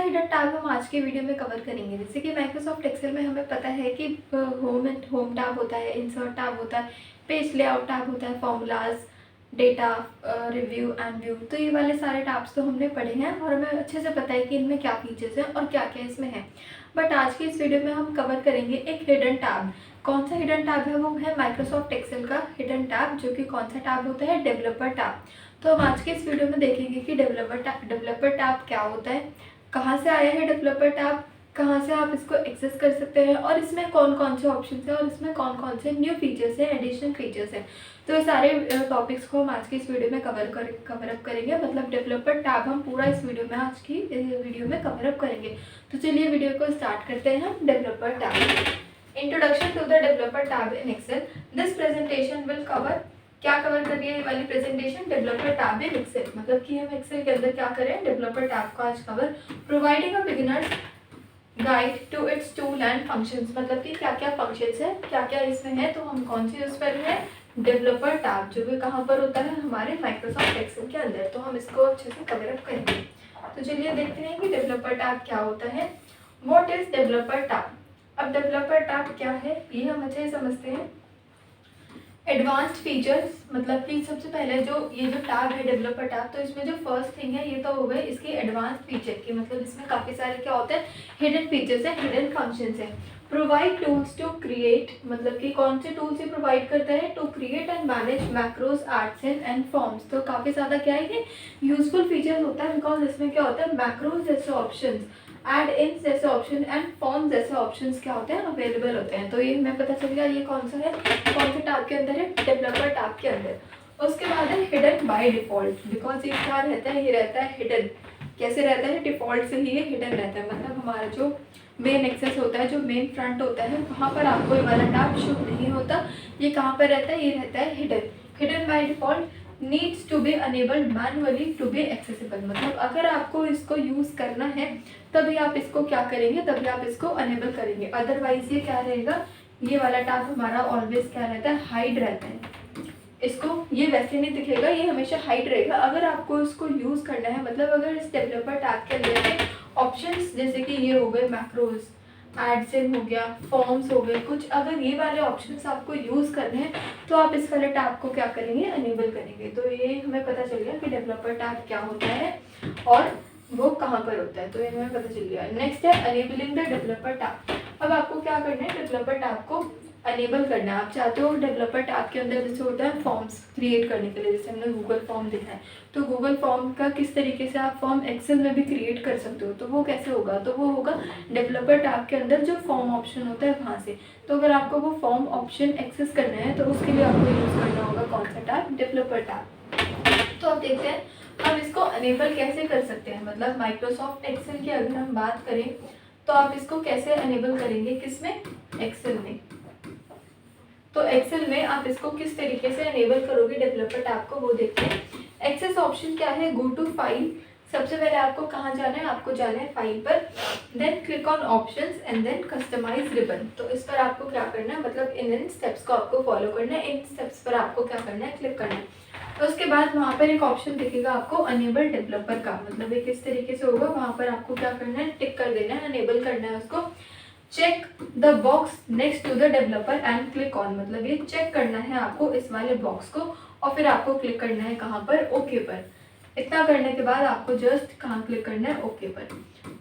Hidden tab हम आज के वीडियो में कवर करेंगे। जैसे कि माइक्रोसॉफ्ट एक्सेल में हमें पता है कि होम टैब होता है, इंसर्ट टैब होता है, पेज लेआउट टैब होता है, formulas, data, review and view. तो ये वाले सारे टैब्स तो हमने पढ़े हैं और हमें अच्छे से पता है कि इनमें क्या फीचर्स हैं और क्या क्या इसमें है। बट आज की इस वीडियो में हम कवर करेंगे एक हिडन टैब। कौन सा हिडन टैब है? वो है माइक्रोसॉफ्ट एक्सेल का हिडन टैब, जो कि कौन सा टैब होता है? Developer tab. तो हम आज के इस वीडियो में देखेंगे कि डेवलपर टैब क्या होता है, कहाँ से आया है डेवलपर टैब, कहाँ से आप इसको एक्सेस कर सकते हैं और इसमें कौन कौन से ऑप्शंस हैं और इसमें कौन कौन से न्यू फीचर्स हैं, एडिशनल फीचर्स हैं। तो ये सारे टॉपिक्स को हम आज की इस वीडियो में कवर अप करेंगे। मतलब डेवलपर टैब हम पूरा इस वीडियो में आज की वीडियो में कवर अप करेंगे। तो चलिए वीडियो को स्टार्ट करते हैं हम। Developer tab, introduction to the developer tab in Excel. This presentation will cover, क्या कवर कर रही है ये वाली presentation? Developer tab in Excel. मतलब कि हम एक्सेल के अंदर क्या करें, डेवलपर टैब को आज cover. Providing a beginner's guide to its tool and functions. मतलब कि क्या क्या फंक्शंस है, क्या क्या इसमें है, तो हम कौन सी यूज कर रहे हैं? डेवलपर टैब, जो कि कहाँ पर होता है? हमारे माइक्रोसॉफ्ट एक्सेल के अंदर। तो हम इसको अच्छे से कवर अप करेंगे। तो चलिए देखते हैं कि डेवलपर टैब क्या होता है। What is developer tab? अब डेवलपर टैब क्या है ये हम अच्छे से समझते हैं। एडवांस्ड फीचर्स, मतलब कि सबसे पहले ये जो टैब है डेवलपर टैब, तो इसमें जो फर्स्ट थिंग है ये तो हो गई इसकी एडवांस्ड फीचर की। मतलब इसमें काफ़ी सारे क्या होते हैं? हिडन फीचर्स हैं, हिडन फंक्शंस हैं। प्रोवाइड टूल्स टू क्रिएट, मतलब कि कौन से टूल्स ये प्रोवाइड करता है? To create and manage macros, add-ins and forms. तो काफ़ी ज़्यादा क्या है, यूजफुल फीचर्स होता है, बिकॉज इसमें क्या होता है? मैक्रोज जैसे ऑप्शन, एड इन जैसे ऑप्शन एंड फॉर्म जैसे ऑप्शंस क्या होते हैं? अवेलेबल होते हैं। तो ये हमें पता चल गया ये कौन सा है, कौन से टैब के अंदर है? डेवलपर टैब के अंदर। उसके बाद है हिडन बाय डिफॉल्ट। बिकॉज ये क्या रहता है? ये रहता है हिडन। कैसे रहता है? डिफॉल्ट से ही ये हिडन रहता है। मतलब हमारा जो मेन एक्सेस होता है, जो मेन फ्रंट होता है, वहाँ पर आपको ये वाला टैब शो नहीं होता। ये कहाँ पर रहता है? ये रहता है hidden. Hidden by default needs to be enabled manually to be accessible. मतलब अगर आपको इसको यूज़ करना है तभी आप इसको क्या करेंगे? तभी आप इसको अनेबल करेंगे। अदरवाइज ये क्या रहेगा? ये वाला टैब हमारा ऑलवेज क्या रहता है? हाइड रहता है। इसको ये वैसे नहीं दिखेगा, ये हमेशा हाइड रहेगा। अगर आपको इसको यूज़ करना है, मतलब अगर इस डेवलपर टैब के अंदर के ऑप्शंस, जैसे कि ये हो गए मैक्रोज, एडसेंस हो गया, फॉर्म्स हो गए, कुछ अगर ये वाले ऑप्शंस आपको यूज़ करने हैं तो आप इस वाले टैब को क्या करेंगे? अनेबल करेंगे। तो ये हमें पता चल गया कि डेवलपर टैब क्या होता है और वो कहाँ पर होता है। तो ये हमें पता चल गया। नेक्स्ट है अनेबलिंग द डेवलपर टैब। अब आपको क्या करना है? डेवलपर टैब को अनेबल करना है। आप चाहते हो डेवलपर टैब के अंदर जैसे होता है फॉर्म्स क्रिएट करने के लिए, जैसे हमने गूगल फॉर्म देखा है, तो गूगल फॉर्म का किस तरीके से आप फॉर्म एक्सेल में भी क्रिएट कर सकते हो। तो वो कैसे होगा? तो वो होगा डेवलपर टैब के अंदर जो फॉर्म ऑप्शन होता है वहाँ से। तो अगर आपको वो फॉर्म ऑप्शन एक्सेस करना है तो उसके लिए आपको यूज़ करना होगा कौन सा टैब? Developer tab. तो अब देखते हैं हम इसको अनेबल कैसे कर सकते हैं। मतलब माइक्रोसॉफ्ट एक्सेल की अगर हम बात करें तो आप इसको कैसे अनेबल करेंगे? किसमें? एक्सेल में। तो एक्सेल में आप इसको किस तरीके से अनेबल करोगे डेवलपर टैब को, वो देखते हैं। एक्सेस ऑप्शन क्या है? Go to file. सबसे पहले आपको कहाँ जाना है? आपको जाना है फाइल पर, then click on options and then customize ribbon. तो इस पर आपको क्या करना है? मतलब इन स्टेप्स को आपको फॉलो करना है। इन स्टेप्स पर आपको क्या करना है? क्लिक करना है। तो उसके बाद वहाँ पर एक ऑप्शन दिखेगा आपको अनेबल डेवलपर का। मतलब ये किस तरीके से होगा? वहाँ पर आपको क्या करना है? टिक कर देना है, अनेबल करना है उसको। Check the box next to the developer and click on. मतलब ये चेक करना है आपको इस वाले बॉक्स को और फिर आपको क्लिक करना है कहाँ पर? ओके पर। इतना करने के बाद आपको जस्ट कहाँ क्लिक करना है? ओके पर।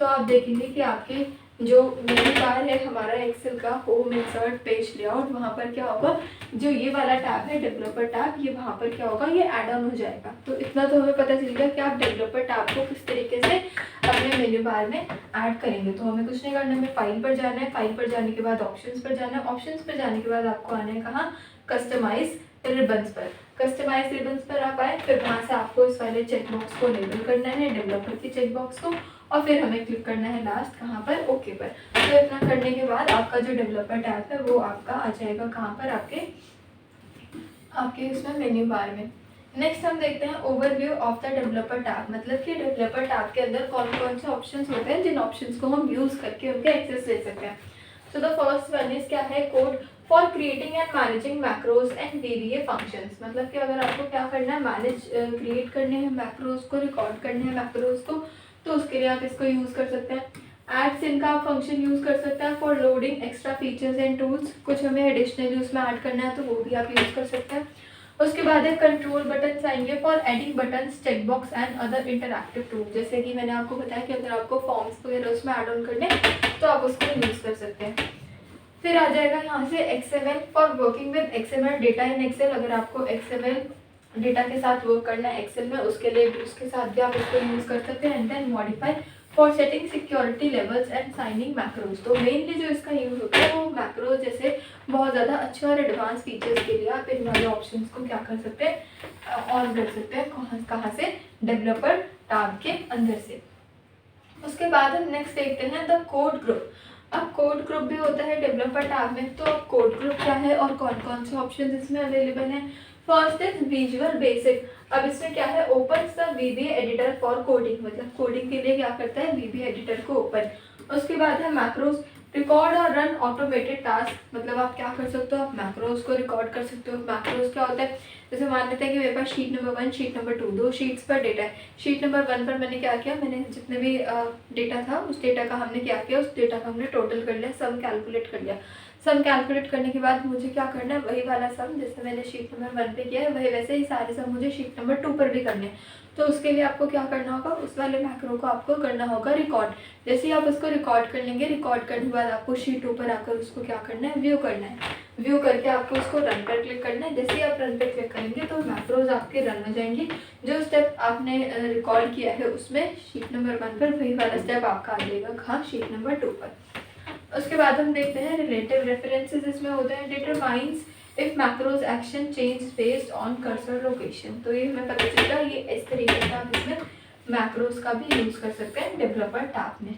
तो आप देखेंगे कि आपके जो मेन्यू बार है हमारा एक्सेल का, होम, इंसर्ट, पेज लेआउट, वहाँ पर क्या होगा? जो ये वाला टैब है डेवलपर टैब, ये वहाँ पर क्या होगा? ये ऐड ऑन हो जाएगा। तो इतना तो हमें पता चल गया कि आप डेवलपर टैब को किस तरीके से अपने मेन्यू बार में ऐड करेंगे। तो हमें कुछ नहीं करना, हमें फाइल पर जाना है। फाइल पर जाने के बाद ऑप्शंस पर जाना है। ऑप्शंस पर जाने के बाद आपको आना है कहाँ? कस्टमाइज रिबन्स पर। कस्टमाइज रिबन्स पर आप आए, फिर वहाँ से आपको इस वाले चेक बॉक्स को लेबल करना है, डेवलपर की चेक बॉक्स को, और फिर हमें क्लिक करना है लास्ट कहाँ पर? ओके पर। तो इतना करने के बाद आपका जो डेवलपर टैब है वो आपका आ जाएगा कहाँ पर? आपके इसमें मेन्यू बार में। नेक्स्ट हम देखते हैं overview of the developer tab. मतलब कि डेवलपर टैब के अंदर कौन कौन से ऑप्शंस होते हैं, जिन ऑप्शंस को हम यूज़ करके उनके एक्सेस ले सकते हैं। So the first one is क्या है? Code for creating and managing macros and वीवीए functions. मतलब कि अगर आपको क्या करना है? मैनेज क्रिएट करने हैं मैक्रोज को, रिकॉर्ड करने हैं मैक्रोज को, तो उसके लिए आप इसको यूज़ कर सकते हैं। एड सिन का आप फंक्शन यूज़ कर सकते हैं for loading extra features and tools, कुछ हमें एडिशनली उसमें ऐड करना है तो वो भी आप यूज़ कर सकते हैं। उसके बाद है कंट्रोल बटन्स आएंगे for adding buttons, check box and other interactive tool. जैसे कि मैंने आपको बताया कि अगर आपको फॉर्म्स वगैरह उसमें ऐड ऑन करने तो आप उसको यूज़ कर सकते हैं। फिर आ जाएगा यहाँ से XML for working with XML data in Excel. अगर आपको XML डेटा के साथ वर्क करना है एक्सेल में, उसके लिए उसके साथ भी आप इसको यूज़ कर सकते हैं। And then modify for setting security levels and signing macros. तो मेनली जो इसका यूज़ होता है वो मैक्रोज जैसे बहुत ज़्यादा अच्छे और एडवांस फीचर्स के लिए आप इन वाले ऑप्शंस को क्या कर सकते हैं, ऑन कर सकते हैं। कहाँ से? डेवलपर टैब के अंदर से। उसके बाद हम नेक्स्ट देखते हैं द कोड ग्रुप। अब कोड ग्रुप भी होता है डेवलपर टैब में। तो अब कोड ग्रुप क्या है और कौन कौन से ऑप्शन इसमें अवेलेबल हैं? First is visual basic. अब इसमें क्या है? Open the VB editor for coding, मतलब कोडिंग के लिए क्या करता है? वीबी एडिटर को ओपन। उसके बाद है मैक्रोज, रिकॉर्ड और रन ऑटोमेटेड टास्क, मतलब आप क्या कर सकते हो? आप मैक्रोज को रिकॉर्ड कर सकते हो। मैक्रोज क्या होता है? जैसे मान लेते हैं कि मेरे पास sheet number 1, sheet number 2, 2 sheets पर डेटा है। शीट नंबर 1 पर मैंने क्या किया? मैंने जितने भी डेटा था उस डेटा का हमने क्या किया? उस डेटा का हमने टोटल कर लिया, सम कैलकुलेट कर लिया। सम कैलकुलेट करने के बाद मुझे क्या करना है? वही वाला सम जैसे मैंने शीट नंबर 1 पे किया है वही वैसे ही सारे सम मुझे शीट नंबर 2 पर भी करने हैं। तो उसके लिए आपको क्या करना होगा? उस वाले मैक्रो को आपको करना होगा रिकॉर्ड। जैसे ही आप उसको रिकॉर्ड कर लेंगे, रिकॉर्ड करने के बाद आपको शीट 2 पर आकर उसको क्या करना है? व्यू करना है। व्यू करके आपको उसको रन पर क्लिक करना है। जैसे ही आप रन पर क्लिक करेंगे तो मैक्रोज आपके रन हो जाएंगे। जो स्टेप आपने रिकॉर्ड किया है उसमें शीट नंबर 1 पर वही वाला स्टेप आपका आ जाएगा कहाँ? शीट नंबर 2 पर। उसके बाद हम देखते हैं रिलेटिव रेफरेंसेस इसमें होते हैं। Determines if macros action change based on cursor location. तो ये हमें पता चलेगा, ये इस तरीके से आप इसमें मैक्रोज का भी यूज़ कर सकते हैं डेवलपर टैब में।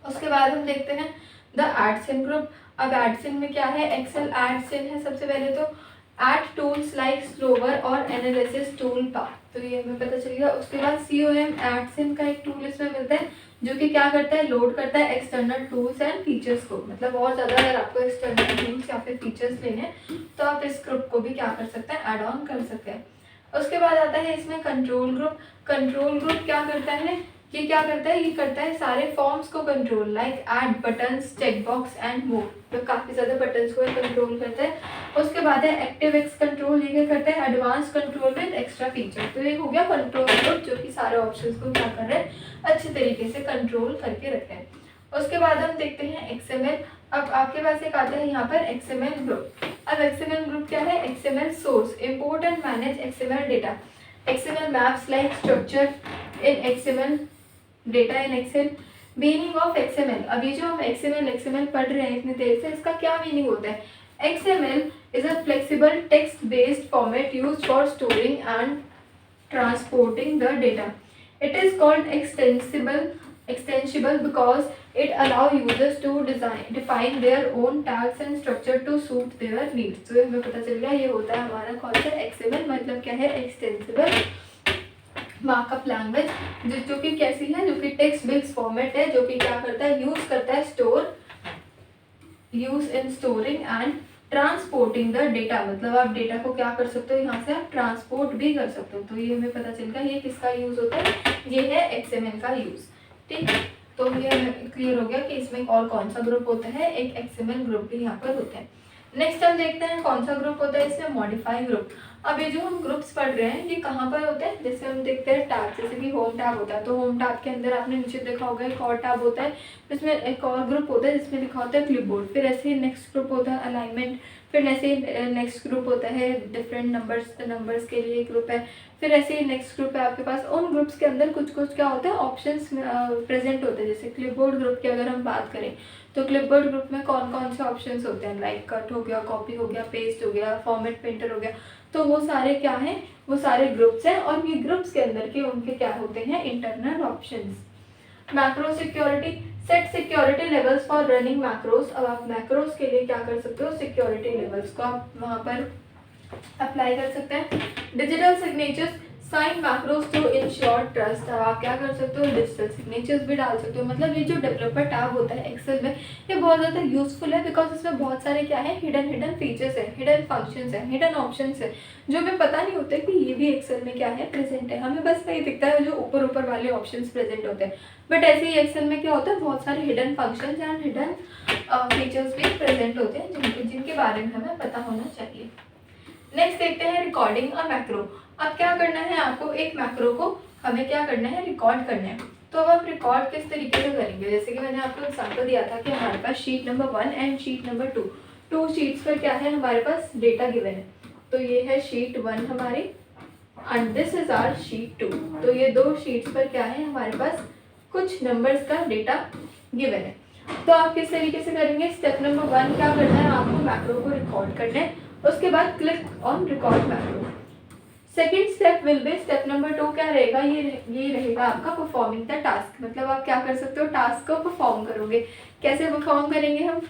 उसके बाद हम देखते हैं द एडसिन ग्रुप। अब एडसिन में क्या है? एक्सेल एडसिन है सबसे पहले तो। एड टूल्स लाइक स्लोवर और एनालिसिस टूल पाथ, तो ये हमें पता चलेगा। उसके बाद COM एडसिन का एक टूल इसमें मिलता है जो कि क्या करता है? लोड करता है एक्सटर्नल टूल्स एंड फीचर्स को। मतलब और ज़्यादा अगर आपको एक्सटर्नल टूल्स या फिर फीचर्स लेने हैं तो आप इस ग्रुप को भी क्या कर सकते हैं? ऐड ऑन कर सकते हैं। उसके बाद आता है इसमें कंट्रोल ग्रुप। कंट्रोल ग्रुप क्या करता है? ये क्या करता है? ये करता है सारे फॉर्म्स को control, like add buttons, check box and more. तो काफ़ी ज़्यादा बटन्स को कंट्रोल करता है। उसके बाद है एक्टिव एक्स कंट्रोल। ये क्या करता है? Advance control with extra feature. तो ये हो गया कंट्रोल ग्रुप जो कि सारे ऑप्शंस को क्या कर रहे हैं? अच्छे तरीके से कंट्रोल करके रखते हैं। उसके बाद हम देखते हैं XML। अब आपके पास एक आता है यहाँ पर XML ग्रुप। अब XML ग्रुप क्या है? XML source, import and manage XML data, XML maps like structure in XML data in Excel. Meaning of XML। अब ये जो हम XML पढ़ रहे हैं इतनी देर से, इसका क्या मीनिंग होता है? XML is a flexible text based format used for storing and transporting the data. It is called extensible because it allow users to define their own tags and structure to suit their needs। तो हमें पता चल गया ये होता है हमारा कौन सा? XML मतलब क्या है? एक्सटेंसिबल मार्कअप लैंग्वेज जो कि कैसी है? जो कि टेक्स्ट बेस्ड फॉर्मेट है, जो कि क्या करता है? यूज करता है use in storing and transporting the data. मतलब आप डेटा को क्या कर सकते हो? यहाँ से आप ट्रांसपोर्ट भी कर सकते हो। तो ये हमें पता चलता है ये किसका यूज होता है? ये है XML का यूज। ठीक, तो ये क्लियर हो गया कि इसमें और कौन सा ग्रुप होता है। एक XML ग्रुप भी यहाँ पर होता है। नेक्स्ट हम देखते हैं कौन सा ग्रुप होता है इसमें? Modify group. अब ये जो हम ग्रुप्स पढ़ रहे हैं ये कहाँ पर होते हैं? जैसे हम देखते हैं टैब, जैसे कि होम टैब होता है तो होम टैब के अंदर आपने नीचे देखा होगा एक और टैब होता है, इसमें एक और ग्रुप होता है जिसमें लिखा होता है क्लिपबोर्ड। फिर ऐसे ही नेक्स्ट ग्रुप होता है अलाइनमेंट। फिर ऐसे ही नेक्स्ट ग्रुप होता है डिफरेंट नंबर्स के लिए ग्रुप है। फिर ऐसे ही नेक्स्ट ग्रुप है आपके पास। उन ग्रुप्स के अंदर कुछ कुछ क्या होता है? ऑप्शंस प्रेजेंट होते हैं। जैसे क्लिपबोर्ड ग्रुप की अगर हम बात करें तो क्लिपबोर्ड ग्रुप में कौन कौन से ऑप्शंस होते हैं? लाइक कट हो गया, कॉपी हो गया, पेस्ट हो गया, फॉर्मेट पेंटर हो गया। तो वो सारे क्या हैं? वो सारे ग्रुप्स हैं और ये ग्रुप्स के अंदर के उनके क्या होते हैं? Internal options. Macro security, set security levels for running macros. अब आप मैक्रोस के लिए क्या कर सकते हो? सिक्योरिटी लेवल्स को आप वहाँ पर अप्लाई कर सकते हैं। Digital signatures, sign macros to ensure trust. आप क्या कर सकते हो, डिजिटल सिग्नेचर्स भी डाल सकते हो। मतलब ये जो डेवलपर टैब होता है एक्सेल में, ये बहुत ज़्यादा यूजफुल है बिकॉज इसमें बहुत सारे क्या है, हिडन फीचर्स है, हिडन फंक्शंस है, हिडन ऑप्शंस है, जो हमें पता नहीं होता कि ये भी एक्सेल में क्या है, प्रेजेंट है। हमें बस वही दिखता है जो ऊपर ऊपर वाले ऑप्शन प्रेजेंट होते हैं, बट ऐसे ही एक्सेल में क्या होता है, बहुत सारे hidden functions and hidden features भी प्रेजेंट होते हैं जिनके बारे में हमें पता होना चाहिए। नेक्स्ट देखते हैं रिकॉर्डिंग अ मैक्रो। अब क्या करना है आपको, एक मैक्रो को हमें क्या करना है, रिकॉर्ड करना है। तो अब आप रिकॉर्ड किस तरीके से करेंगे, जैसे कि मैंने आपको एग्जांपल दिया था कि हमारे पास sheet number 1 and sheet number 2, two sheets पर क्या है, हमारे पास डेटा गिवन है। तो ये है शीट 1 हमारी and this is our sheet 2। तो ये दो शीट्स पर क्या है, हमारे पास कुछ नंबर्स का डेटा गिवन है। तो आप किस तरीके से करेंगे, स्टेप नंबर 1 क्या करना है, आपको मैक्रो को रिकॉर्ड करना है। उसके बाद click on record macro. Second step will be, step number 2 क्या रहेगा, ये रहेगा आपका परफॉर्मिंग द टास्क। मतलब आप क्या कर सकते हो, टास्क को परफॉर्म करोगे। कैसे परफॉर्म करेंगे हम,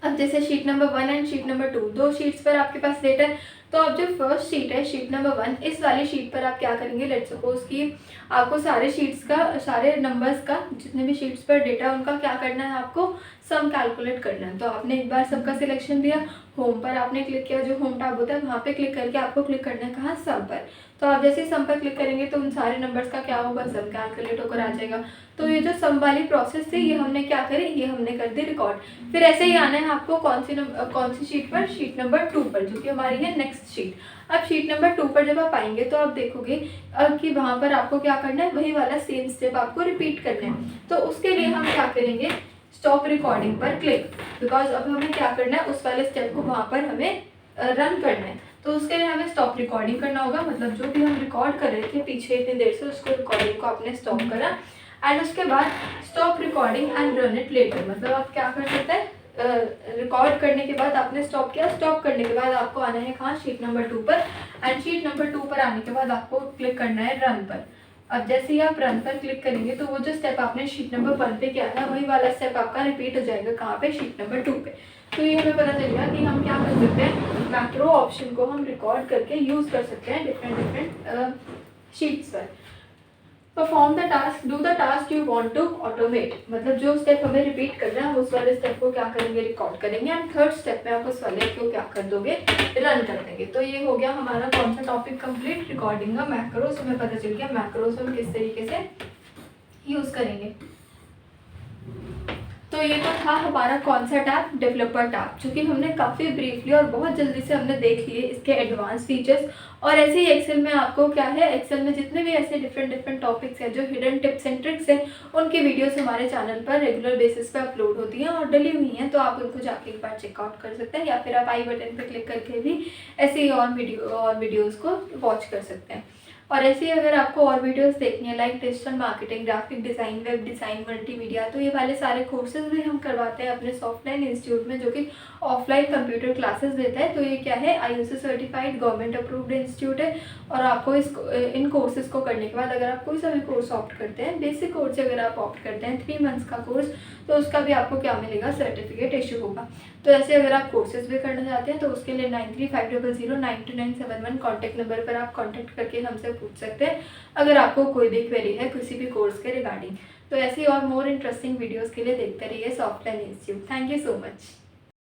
अब जैसे sheet number 1 and sheet number 2, दो शीट्स पर आपके पास डेटा है। तो अब जो फर्स्ट शीट है, शीट नंबर 1, इस वाली शीट पर आप क्या करेंगे, लेट सपोज कि आपको सारे शीट्स का, सारे नंबर्स का, जितने भी शीट्स पर डेटा उनका क्या करना है, आपको सम कैलकुलेट करना है। तो आपने एक बार सबका सिलेक्शन दिया, होम पर आपने क्लिक किया, जो होम टैब होता है वहाँ पे क्लिक करके आपको क्लिक करना है कहाँ, सम पर। तो आप जैसे ही सम पर क्लिक करेंगे तो उन सारे नंबर्स का क्या होगा, सम कैलकुलेट होकर आ जाएगा। तो ये जो सम वाली प्रोसेस थी, ये हमने क्या करी, ये हमने कर दी रिकॉर्ड। फिर ऐसे ही आना है आपको कौन सी शीट पर, शीट नंबर 2 पर, जो कि हमारी है नेक्स्ट शीट। अब शीट नंबर 2 पर जब आप आएंगे तो आप देखोगे कि वहाँ पर आपको क्या करना है, वही वाला सेम स्टेप आपको रिपीट करना है। तो उसके लिए हम क्या करेंगे, स्टॉप रिकॉर्डिंग पर क्लिक, बिकॉज अब हमें क्या करना है, उस वाले स्टेप को वहाँ पर हमें रन करना है। तो उसके लिए हमें स्टॉप रिकॉर्डिंग करना होगा। मतलब जो भी हम रिकॉर्ड कर रहे थे पीछे इतनी देर से, उसको रिकॉर्डिंग को आपने स्टॉप करा एंड उसके बाद stop recording and run it later. मतलब आप क्या कर सकते हैं, रिकॉर्ड करने के बाद आपने स्टॉप किया, स्टॉप करने के बाद आपको आना है कहाँ, शीट नंबर 2 पर, एंड शीट नंबर 2 पर आने के बाद आपको क्लिक करना है रन पर। अब जैसे ही आप रन पर क्लिक करेंगे तो वो जो स्टेप आपने शीट नंबर 1 पे किया था, वही वाला स्टेप आपका रिपीट हो जाएगा कहाँ पे, शीट नंबर 2 पे। तो ये हमें पता चल गया कि हम क्या कर सकते हैं, मैक्रो ऑप्शन को हम रिकॉर्ड करके यूज़ कर सकते हैं डिफरेंट शीट्स पर। Perform the task, do the task you want to automate. मतलब जो स्टेप हमें रिपीट करना है, हम उस वाले स्टेप को क्या करेंगे, रिकॉर्ड करेंगे, एंड थर्ड स्टेप में आप उस वाले को क्या कर दोगे, रन कर देंगे। तो ये हो गया हमारा कौन सा टॉपिक कंप्लीट, रिकॉर्डिंग का मैक्रोस। हमें पता चल गया मैक्रोस हम किस तरीके से यूज़ करेंगे। तो ये तो था हमारा कौन सा टैब, डेवलपर टैब, जो कि हमने काफ़ी ब्रीफली और बहुत जल्दी से हमने देख लिए इसके एडवांस फीचर्स। और ऐसे ही एक्सेल में आपको क्या है, एक्सेल में जितने भी ऐसे डिफरेंट टॉपिक्स हैं, जो हिडन टिप्स एंड ट्रिक्स हैं, उनकी वीडियोस हमारे चैनल पर रेगुलर बेसिस पे अपलोड होती हैं और डली हुई हैं। तो आप उनको जाके एक बार चेकआउट कर सकते हैं, या फिर आप आई बटन पर क्लिक करके भी ऐसे ही और वीडियोज़ को वॉच कर सकते हैं। और ऐसे ही अगर आपको और वीडियोस देखनी है like digital marketing, graphic design, web design, multimedia, तो ये वाले सारे कोर्सेज भी हम करवाते हैं अपने सॉफ्टलाइन इंस्टीट्यूट में, जो कि ऑफलाइन कंप्यूटर क्लासेस देता है। तो ये क्या है, IUC certified government approved institute है। और आपको इन कोर्सेज को करने के बाद अगर आप कोई सा भी कोर्स ऑप्ट करते हैं, बेसिक कोर्स से अगर आप ऑप्ट करते हैं 3 मंथ्स का कोर्स, तो उसका भी आपको क्या मिलेगा, सर्टिफिकेट इशू होगा। तो ऐसे अगर आप कोर्सेज भी करना चाहते हैं तो उसके लिए 9350092971 कॉन्टैक्ट नंबर पर आप कॉन्टैक्ट करके हमसे पूछ सकते हैं अगर आपको कोई भी क्वेरी है किसी भी कोर्स के रिगार्डिंग। तो ऐसी और मोर इंटरेस्टिंग वीडियोज़ के लिए देखते रहिए Softline institute. Thank you so much.